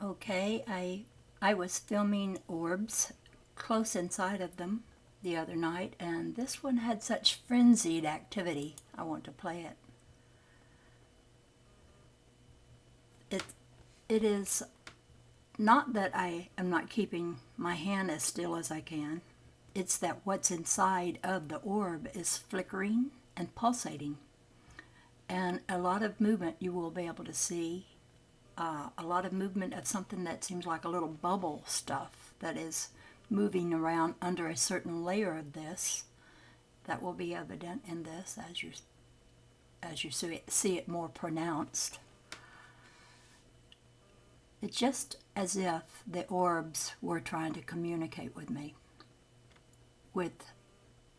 Okay, I was filming orbs close inside of them the other night, and this one had such frenzied activity. I want to play it. It it is not that I am not keeping my hand as still as I can. It's that what's inside of the orb is flickering and pulsating, and a lot of movement you will be able to see. A lot of movement of something that seems like a little bubble stuff that is moving around under a certain layer of this. That will be evident in this as you see it more pronounced. It's just as if the orbs were trying to communicate with me. With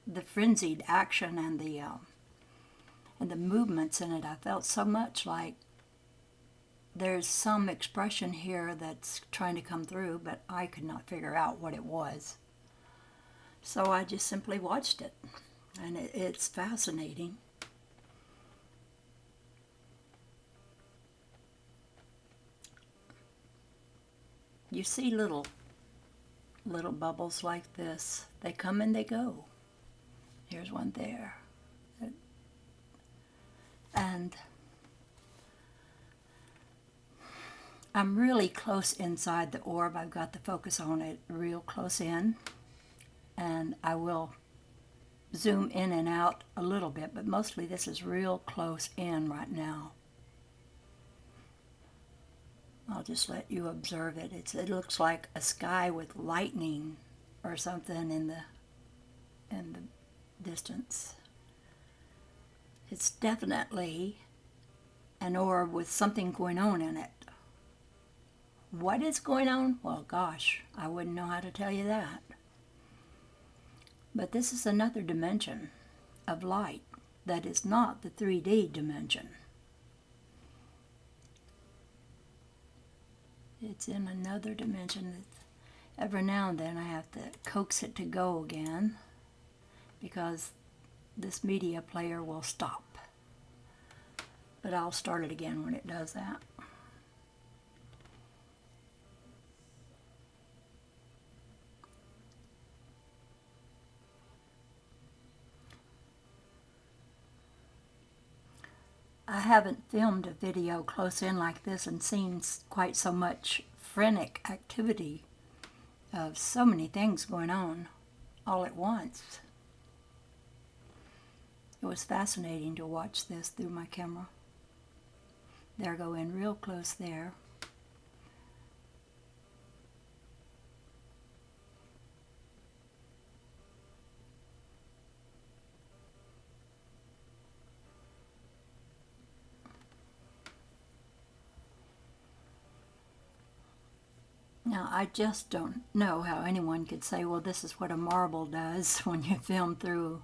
the frenzied action and the movements in it, I felt so much like there's some expression here that's trying to come through, but I could not figure out what it was. So I just simply watched it, and it's fascinating. You see little bubbles like this. They come and they go. Here's one there. And I'm really close inside the orb. I've got the focus on it real close in, and I will zoom in and out a little bit, but mostly this is real close in right now. I'll just let you observe it. It looks like a sky with lightning or something in the distance. It's definitely an orb with something going on in it. What is going on? Well, gosh, I wouldn't know how to tell you that. But this is another dimension of light that is not the 3D dimension. It's in another dimension that every now and then I have to coax it to go again because this media player will stop. But I'll start it again when it does that. I haven't filmed a video close in like this and seen quite so much frenetic activity of so many things going on all at once. It was fascinating to watch this through my camera. There, go in real close there. Now, I just don't know how anyone could say, well, this is what a marble does when you film through.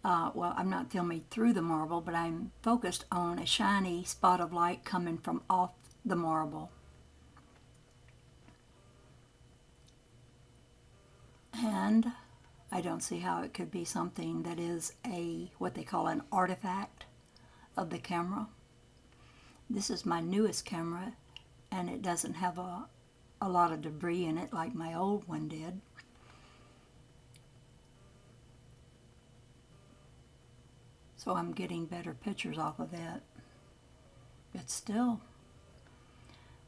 Well, I'm not filming through the marble, but I'm focused on a shiny spot of light coming from off the marble. And I don't see how it could be something that is what they call an artifact of the camera. This is my newest camera, and it doesn't have a lot of debris in it like my old one did. So I'm getting better pictures off of it. But still,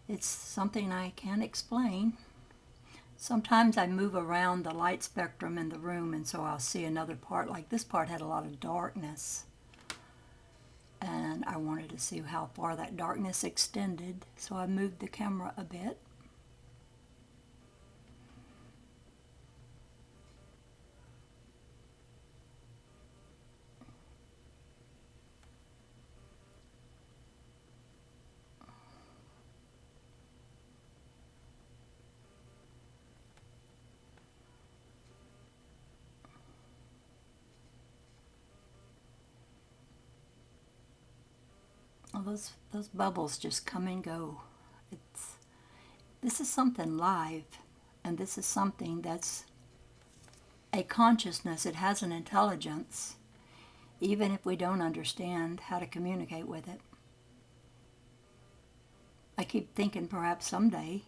it's something I can't explain. Sometimes I move around the light spectrum in the room, and so I'll see another part. Like this part had a lot of darkness, and I wanted to see how far that darkness extended, so I moved the camera a bit. Well, those bubbles just come and go. This is something live, and this is something that's a consciousness. It has an intelligence, even if we don't understand how to communicate with it. I keep thinking perhaps someday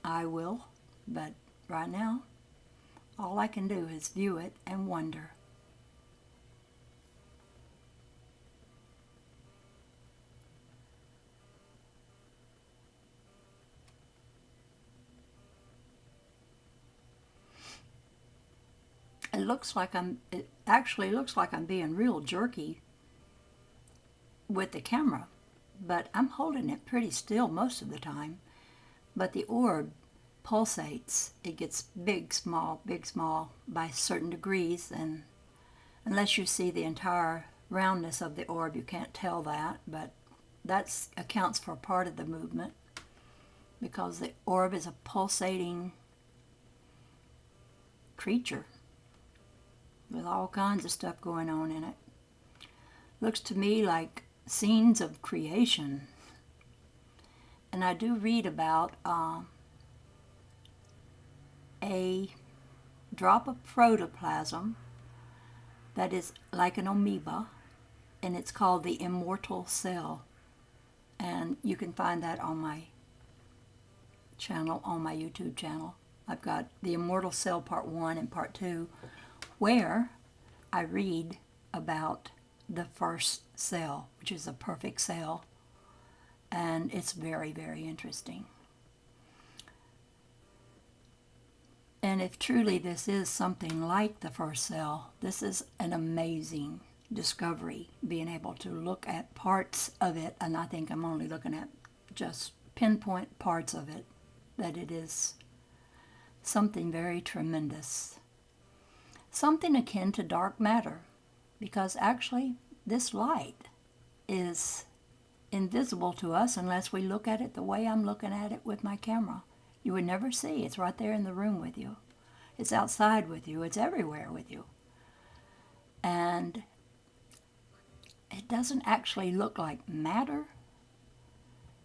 I will, but right now, all I can do is view it and wonder. It actually looks like I'm being real jerky with the camera, but I'm holding it pretty still most of the time. But the orb pulsates. It gets big, small by certain degrees, and unless you see the entire roundness of the orb, you can't tell that, but that accounts for part of the movement, because the orb is a pulsating creature with all kinds of stuff going on in it. Looks to me like scenes of creation. And I do read about a drop of protoplasm that is like an amoeba, and it's called the immortal cell. And you can find that on my channel, on my YouTube channel. I've got the Immortal Cell Part 1 and Part 2, where I read about the first cell, which is a perfect cell, and it's very, very interesting. And if truly this is something like the first cell, this is an amazing discovery, being able to look at parts of it, and I think I'm only looking at just pinpoint parts of it, that it is something very tremendous. Something akin to dark matter, because actually this light is invisible to us unless we look at it the way I'm looking at it with my camera. You would never see. It's right there in the room with you. It's outside with you. It's everywhere with you. And it doesn't actually look like matter.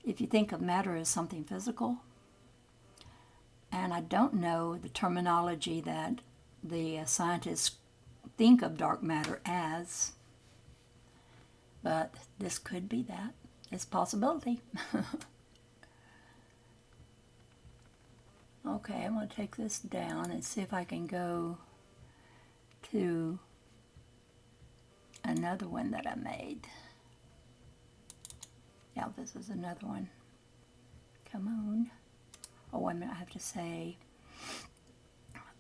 If you think of matter as something physical. And I don't know the terminology that the scientists think of dark matter as, but this could be that. It's a possibility. Okay, I'm going to take this down and see if I can go to another one that I made. Yeah, this is another one. Come on. Oh, wait a minute, I have to say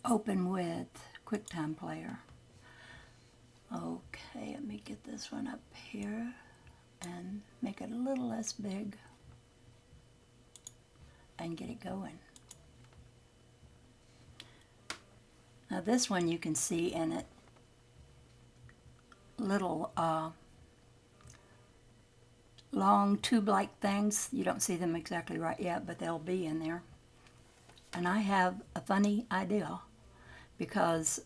open with QuickTime Player. Okay, let me get this one up here and make it a little less big and get it going. Now this one you can see in it little long tube-like things. You don't see them exactly right yet, but they'll be in there. And I have a funny idea, because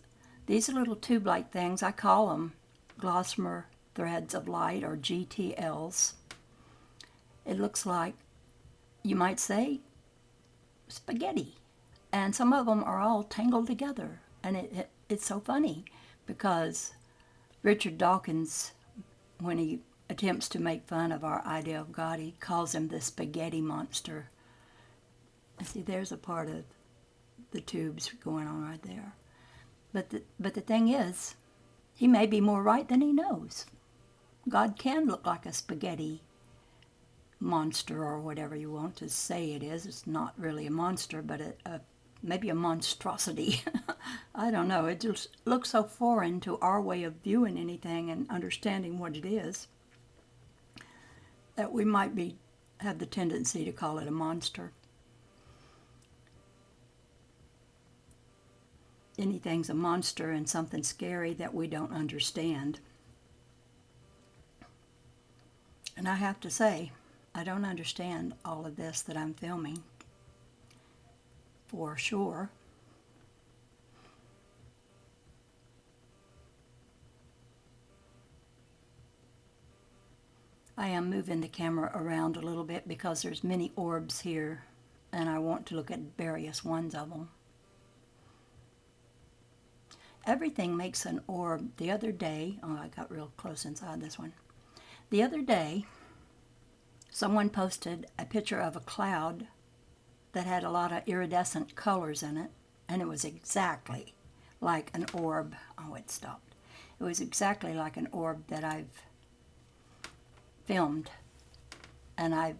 these are little tube-like things. I call them Gossamer Threads of Light, or GTLs. It looks like, you might say, spaghetti. And some of them are all tangled together. And it's so funny, because Richard Dawkins, when he attempts to make fun of our idea of God, he calls him the spaghetti monster. See, there's a part of the tubes going on right there. But the thing is, he may be more right than he knows. God can look like a spaghetti monster, or whatever you want to say it is. It's not really a monster, but maybe a monstrosity. I don't know. It just looks so foreign to our way of viewing anything and understanding what it is, that we might have the tendency to call it a monster. Anything's a monster and something scary that we don't understand. And I have to say, I don't understand all of this that I'm filming, for sure. I am moving the camera around a little bit because there's many orbs here, and I want to look at various ones of them. Everything makes an orb. The other day, oh, I got real close inside this one. The other day, Someone posted a picture of a cloud that had a lot of iridescent colors in it, and it was exactly like an orb. Oh, it stopped. It was exactly like an orb that I've filmed, and I've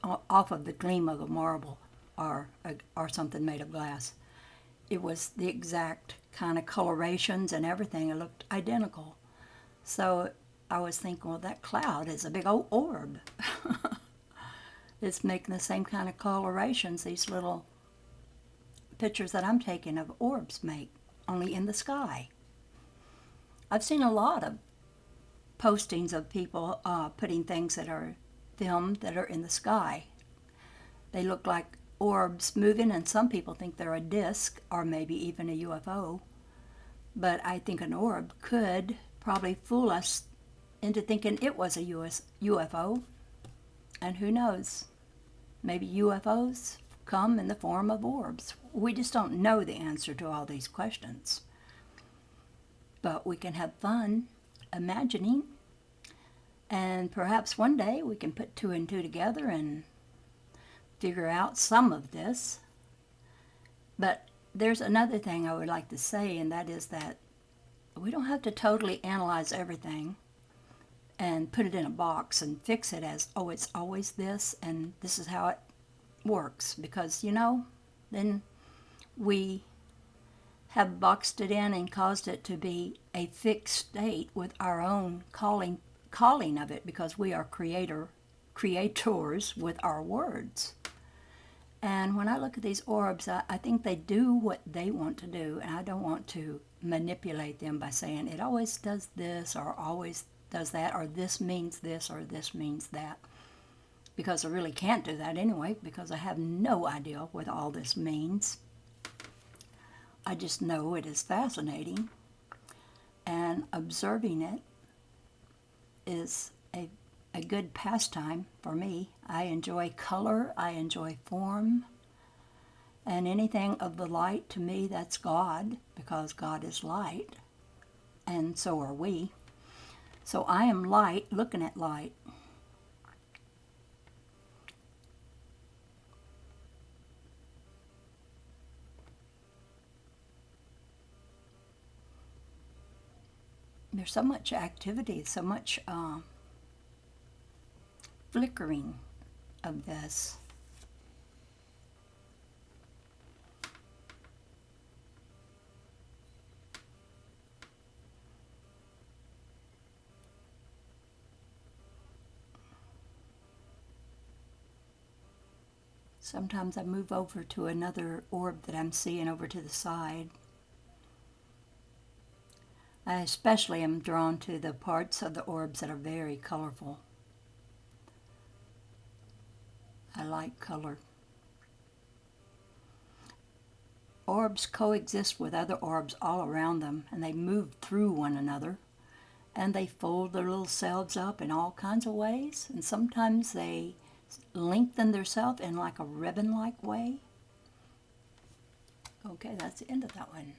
off of the gleam of a marble or something made of glass. It was the exact kind of colorations and everything. It looked identical. So I was thinking, well, that cloud is a big old orb. It's making the same kind of colorations these little pictures that I'm taking of orbs make, only in the sky. I've seen a lot of postings of people putting things that are filmed that are in the sky. They look like orbs moving, and some people think they're a disc or maybe even a UFO. But I think an orb could probably fool us into thinking it was a UFO. And who knows? Maybe UFOs come in the form of orbs. We just don't know the answer to all these questions. But we can have fun imagining, and perhaps one day we can put two and two together and figure out some of this. But there's another thing I would like to say, and that is that we don't have to totally analyze everything and put it in a box and fix it as, oh, it's always this and this is how it works. Because, then we have boxed it in and caused it to be a fixed state with our own calling of it, because we are creators with our words. And when I look at these orbs, I think they do what they want to do, and I don't want to manipulate them by saying it always does this or always does that, or this means this or this means that, because I really can't do that anyway, because I have no idea what all this means. I just know it is fascinating, and observing it is a good pastime for me. I enjoy color, I enjoy form, and anything of the light, to me, that's God, because God is light, and so are we. So I am light looking at light. There's so much activity, so much flickering of this. Sometimes I move over to another orb that I'm seeing over to the side. I especially am drawn to the parts of the orbs that are very colorful. I like color. Orbs coexist with other orbs all around them, and they move through one another, and they fold their little selves up in all kinds of ways, and sometimes they lengthen themselves in like a ribbon-like way. Okay, that's the end of that one.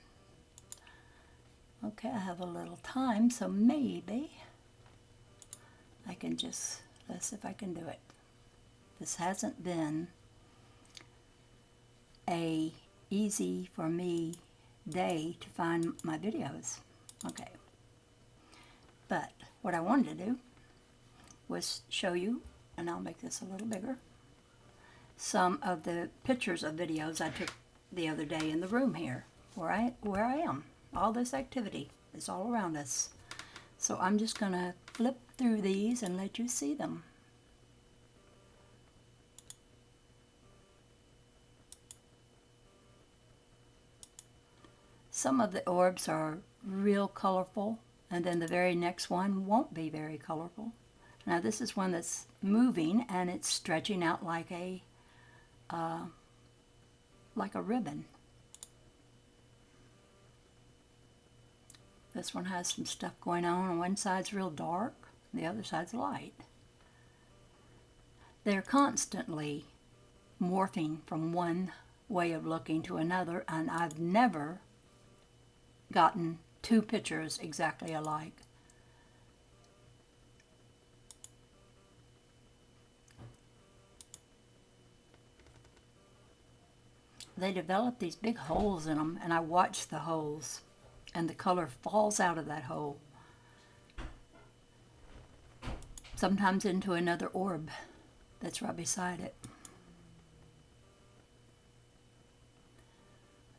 Okay, I have a little time, so maybe I can just, let's see if I can do it. This hasn't been a easy for me day to find my videos. Okay. But what I wanted to do was show you, and I'll make this a little bigger, some of the pictures of videos I took the other day in the room here, where I am. All this activity is all around us. So I'm just going to flip through these and let you see them. Some of the orbs are real colorful, and then the very next one won't be very colorful. Now this is one that's moving, and it's stretching out like a ribbon. This one has some stuff going on. One side's real dark, the other side's light. They're constantly morphing from one way of looking to another, and I've never gotten two pictures exactly alike. they develop these big holes in them, and I watch the holes, and the color falls out of that hole, sometimes into another orb that's right beside it.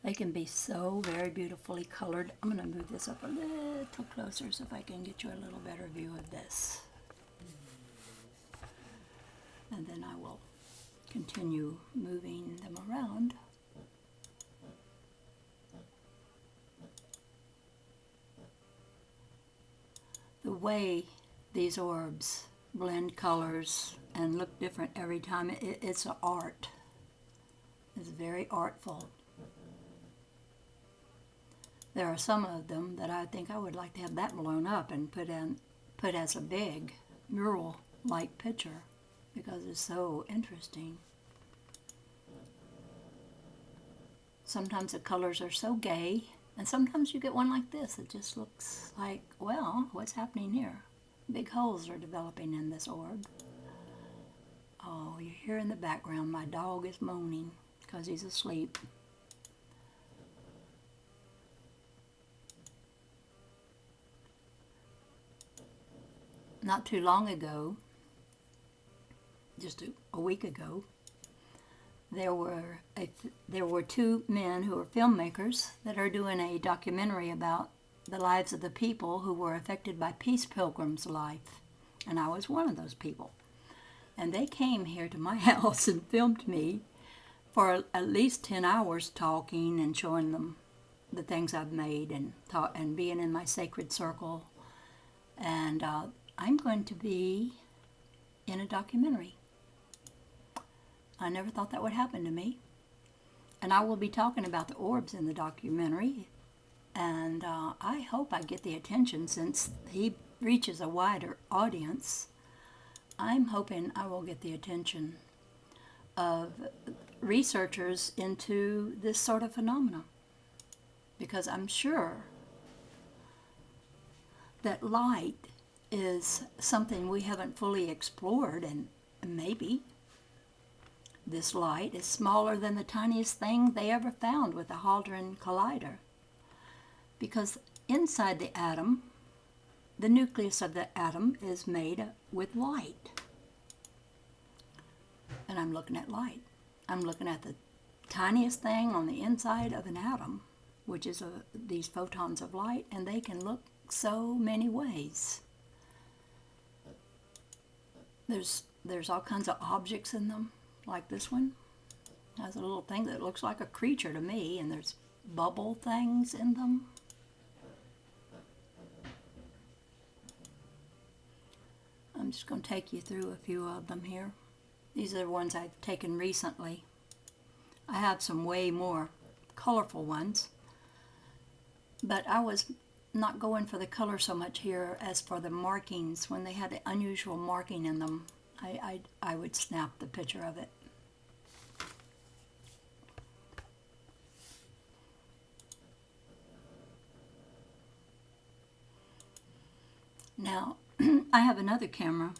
They can be so very beautifully colored. I'm going to move this up a little closer so if I can get you a little better view of this. And then I will continue moving them around. The way these orbs blend colors and look different every time, it's an art. It's very artful. There are some of them that I think I would like to have that blown up and put as a big mural-like picture because it's so interesting. Sometimes the colors are so gay, and sometimes you get one like this. It just looks like, well, what's happening here? Big holes are developing in this orb. Oh, you hear in the background my dog is moaning because he's asleep. Not too long ago, just a week ago, there were two men who are filmmakers that are doing a documentary about the lives of the people who were affected by Peace Pilgrim's life, and I was one of those people. And they came here to my house and filmed me for at least 10 hours talking and showing them the things I've made and being in my sacred circle. And I'm going to be in a documentary. I never thought that would happen to me. And I will be talking about the orbs in the documentary. And I hope I get the attention since he reaches a wider audience. I'm hoping I will get the attention of researchers into this sort of phenomena. Because I'm sure that light is something we haven't fully explored, and maybe this light is smaller than the tiniest thing they ever found with the Hadron Collider. Because inside the atom, the nucleus of the atom is made with light. And I'm looking at light. I'm looking at the tiniest thing on the inside of an atom, which is these photons of light, and they can look so many ways. There's all kinds of objects in them, like this one. It has a little thing that looks like a creature to me, and there's bubble things in them. I'm just going to take you through a few of them here. These are the ones I've taken recently. I have some way more colorful ones, but I was not going for the color so much here as for the markings. When they had an unusual marking in them, I would snap the picture of it. Now, I have another camera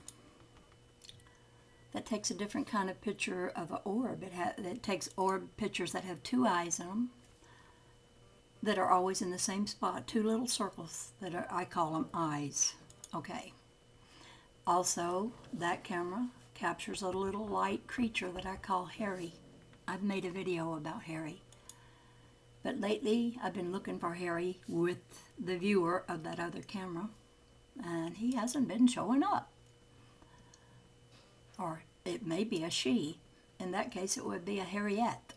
that takes a different kind of picture of an orb. It takes orb pictures that have two eyes in them, that are always in the same spot, two little circles that I call them eyes. Okay. Also, that camera captures a little light creature that I call Harry. I've made a video about Harry. But lately, I've been looking for Harry with the viewer of that other camera, and he hasn't been showing up. Or it may be a she. In that case, it would be a Harriet.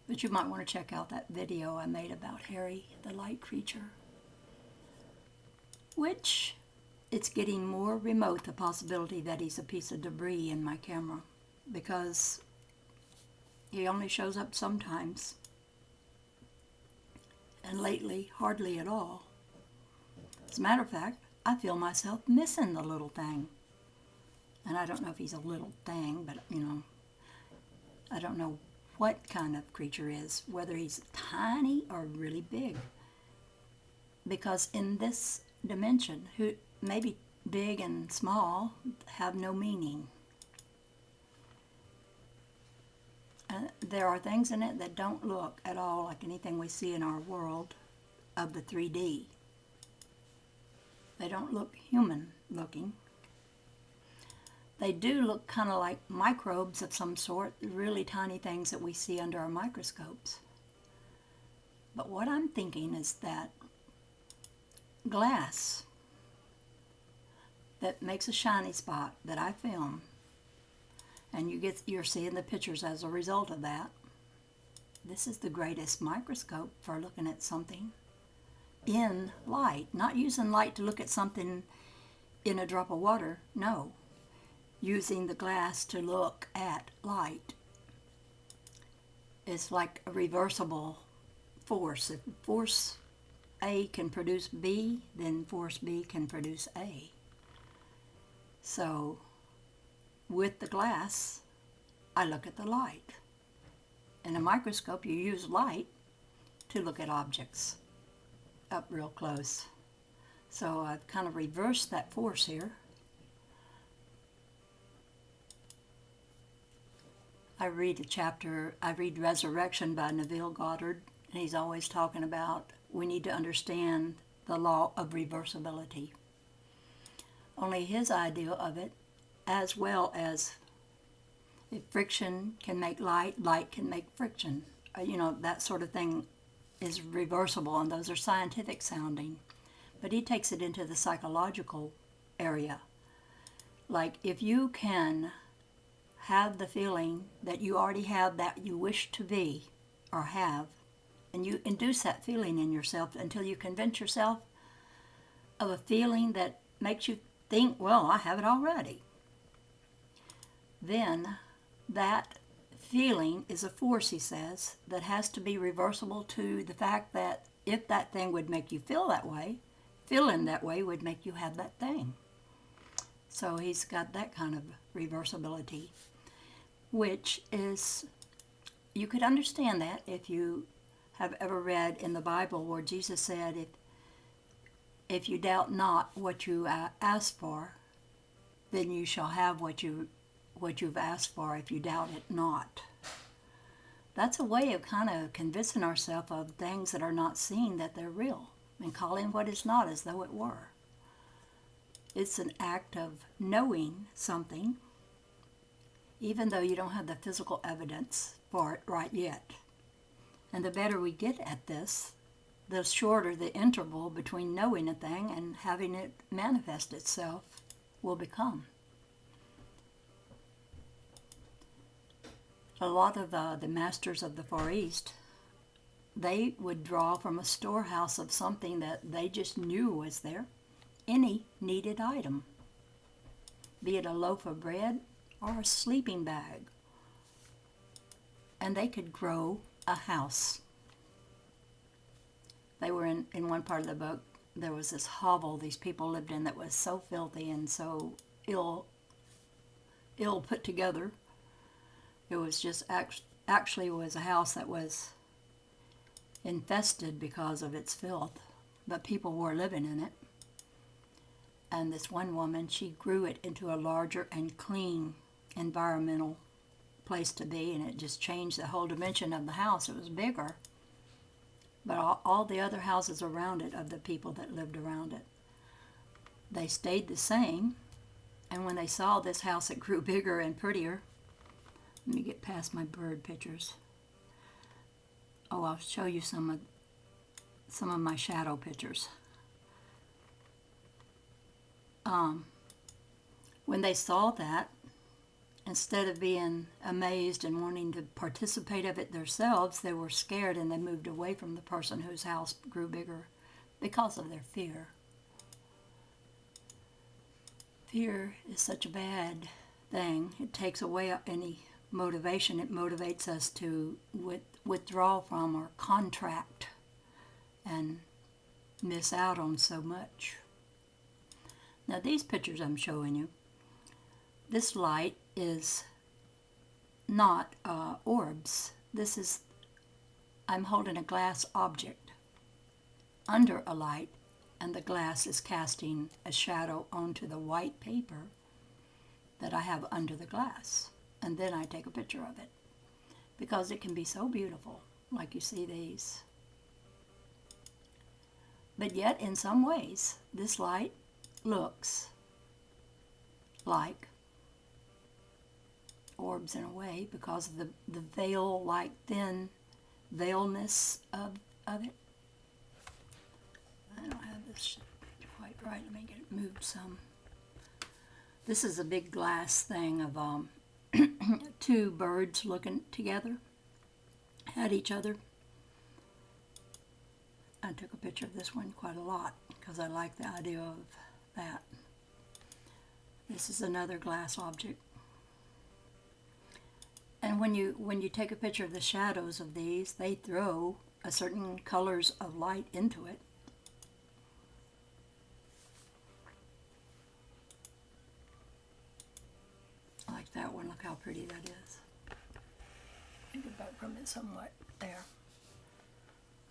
But you might want to check out that video I made about Harry, the light creature. Which, it's getting more remote, the possibility that he's a piece of debris in my camera, because he only shows up sometimes. And lately, hardly at all. As a matter of fact, I feel myself missing the little thing. And I don't know if he's a little thing, but, I don't know what kind of creature is, whether he's tiny or really big. Because in this dimension, maybe big and small have no meaning. There are things in it that don't look at all like anything we see in our world of the 3D. They don't look human looking. They do look kind of like microbes of some sort, really tiny things that we see under our microscopes. But what I'm thinking is that glass that makes a shiny spot that I film, and you're seeing the pictures as a result of that. This is the greatest microscope for looking at something in light, not using light to look at something in a drop of water. No, using the glass to look at light. It's like a reversible force. If force A can produce B, then force B can produce A. So with the glass, I look at the light. In a microscope, you use light to look at objects up real close. So I've kind of reversed that force here. I read Resurrection by Neville Goddard, and he's always talking about we need to understand the law of reversibility. Only his idea of it, as well as if friction can make light, light can make friction. That sort of thing is reversible, and those are scientific sounding. But he takes it into the psychological area. Like if you can have the feeling that you already have that you wish to be or have, and you induce that feeling in yourself until you convince yourself of a feeling that makes you think, well, I have it already. Then that feeling is a force, he says, that has to be reversible to the fact that if that thing would make you feel that way, feeling that way would make you have that thing. So he's got that kind of reversibility, which is, you could understand that if you have ever read in the Bible where Jesus said, if you doubt not what you ask for, then you shall have what you've asked for if you doubt it not. That's a way of kind of convincing ourselves of things that are not seen that they're real, and calling what is not as though it were. It's an act of knowing something, even though you don't have the physical evidence for it right yet. And the better we get at this, the shorter the interval between knowing a thing and having it manifest itself will become. A lot of the masters of the Far East, they would draw from a storehouse of something that they just knew was there, any needed item, be it a loaf of bread or a sleeping bag. And they could grow a house. They were in one part of the book, there was this hovel these people lived in that was so filthy and so ill put together. It was just actually was a house that was infested because of its filth, but people were living in it. And this one woman, she grew it into a larger and clean environmental place to be, and it just changed the whole dimension of the house. It was bigger, but all the other houses around it, of the people that lived around it, they stayed the same. And when they saw this house, it grew bigger and prettier. Let me get past my bird pictures. Oh, I'll show you some of my shadow pictures. When they saw that, instead of being amazed and wanting to participate of it themselves, they were scared and they moved away from the person whose house grew bigger because of their fear. Fear is such a bad thing. It takes away any motivation. It motivates us to withdraw from or contract and miss out on so much. Now these pictures I'm showing you, this light is not orbs. I'm holding a glass object under a light, and the glass is casting a shadow onto the white paper that I have under the glass. And then I take a picture of it. because it can be so beautiful, like you see these. But yet, in some ways, this light looks like orbs in a way because of the veil-like thin veilness of it. I don't have this quite right. Let me get it moved some. This is a big glass thing of two birds looking together at each other. I took a picture of this one quite a lot because I like the idea of that. This is another glass object. And when you take a picture of the shadows of these, they throw a certain colors of light into it. I like that one. Look how pretty that is. Let me get back from it somewhat. There.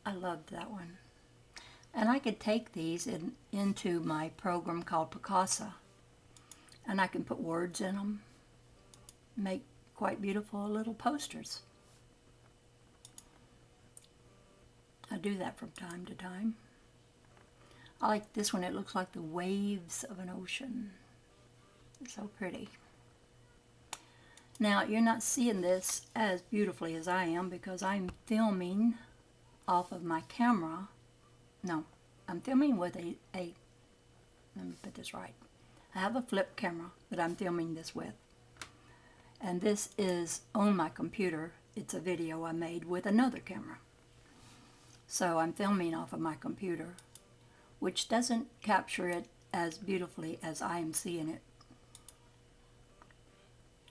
I loved that one. And I could take these into my program called Picasa. And I can put words in them. Make quite beautiful little posters. I do that from time to time. I like this one. It looks like the waves of an ocean. It's so pretty. Now, you're not seeing this as beautifully as I am because I'm filming off of my camera. No, I'm filming with a let me put this right. I have a flip camera that I'm filming this with. And this is on my computer. It's a video I made with another camera. So I'm filming off of my computer, which doesn't capture it as beautifully as I am seeing it.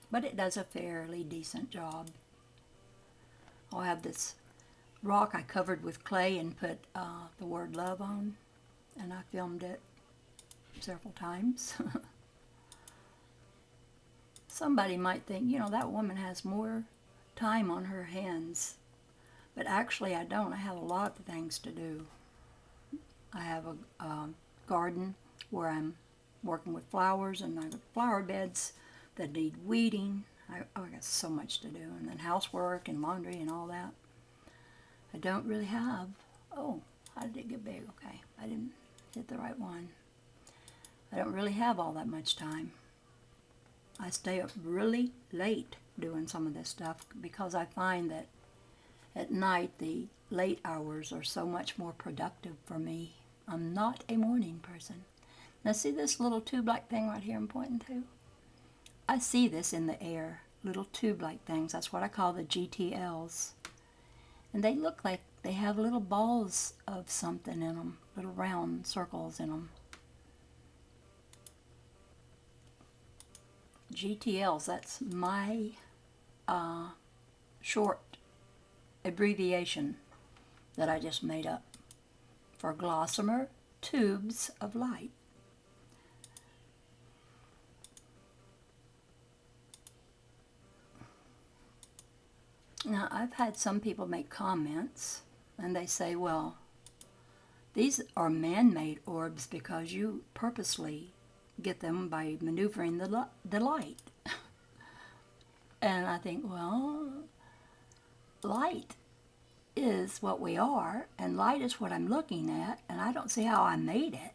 But it does a fairly decent job. I'll have this rock I covered with clay and put the word love on, and I filmed it several times. Somebody might think, you know, that woman has more time on her hands, but actually I don't. I have a lot of things to do. I have a garden where I'm working with flowers, and I have flower beds that need weeding. I got so much to do, and then housework and laundry and all that. I don't really have, oh, how did it get big? Okay, I didn't hit the right one. I don't really have all that much time. I stay up really late doing some of this stuff because I find that at night the late hours are so much more productive for me. I'm not a morning person. Now see this little tube-like thing right here I'm pointing to? I see this in the air, little tube-like things. That's what I call the GTLs. And they look like they have little balls of something in them, little round circles in them. GTLs, that's my short abbreviation that I just made up for Gossamer Tubes of Light. Now, I've had some people make comments, and they say, well, these are man-made orbs because you purposely get them by maneuvering the light. And I think, well, light is what we are, and light is what I'm looking at, and I don't see how I made it.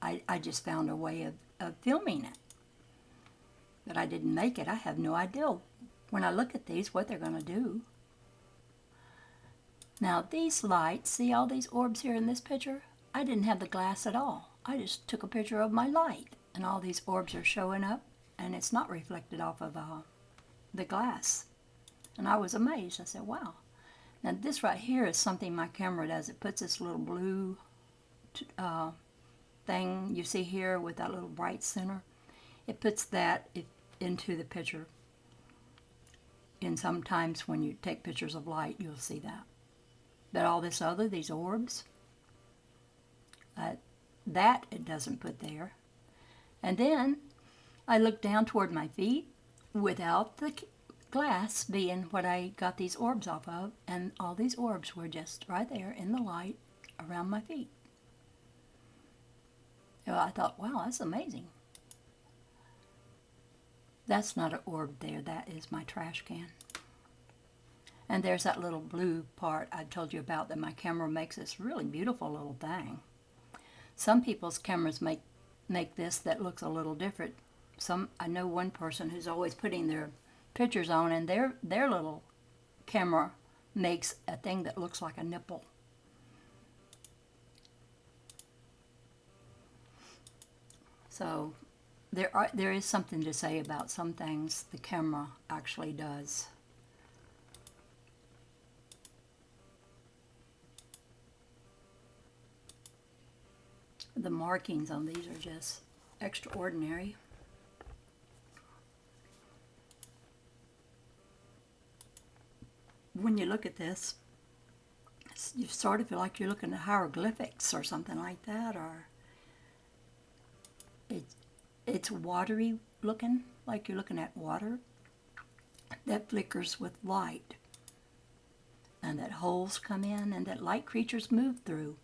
I just found a way of filming it. But I didn't make it. I have no idea when I look at these what they're going to do. Now these lights, see all these orbs here in this picture? I didn't have the glass at all. I just took a picture of my light, and all these orbs are showing up, and it's not reflected off of the glass. And I was amazed. I said, wow. Now this right here is something my camera does. It puts this little blue thing you see here with that little bright center. It puts that into the picture. And sometimes when you take pictures of light, you'll see that. But all this other, these orbs, that it doesn't put there. And then I look down toward my feet without the glass being what I got these orbs off of, and all these orbs were just right there in the light around my feet. So I thought, wow, that's amazing. That's not an orb there. That is my trash can. And there's that little blue part I told you about that my camera makes this really beautiful little thing. Some people's cameras make this that looks a little different. I know one person who's always putting their pictures on, and their little camera makes a thing that looks like a nipple. So there is something to say about some things the camera actually does. The markings on these are just extraordinary. When you look at this, you sort of feel like you're looking at hieroglyphics or something like that, or it's watery looking, like you're looking at water that flickers with light, and that holes come in and that light creatures move through.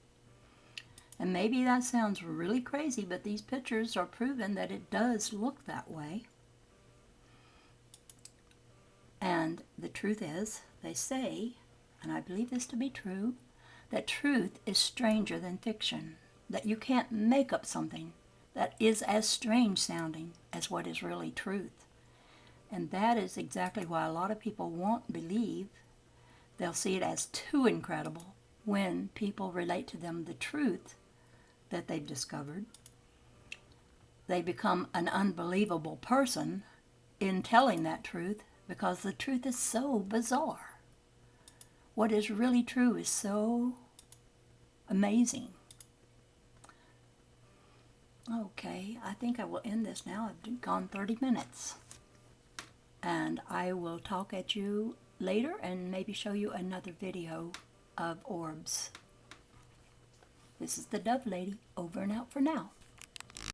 And maybe that sounds really crazy, but these pictures are proven that it does look that way. And the truth is, they say, and I believe this to be true, that truth is stranger than fiction, that you can't make up something that is as strange sounding as what is really truth. And that is exactly why a lot of people won't believe. They'll see it as too incredible when people relate to them the truth that they've discovered. They become an unbelievable person in telling that truth because the truth is so bizarre. What is really true is so amazing. Okay, I think I will end this now. I've gone 30 minutes. And I will talk at you later and maybe show you another video of orbs. This is the Dove Lady, over and out for now.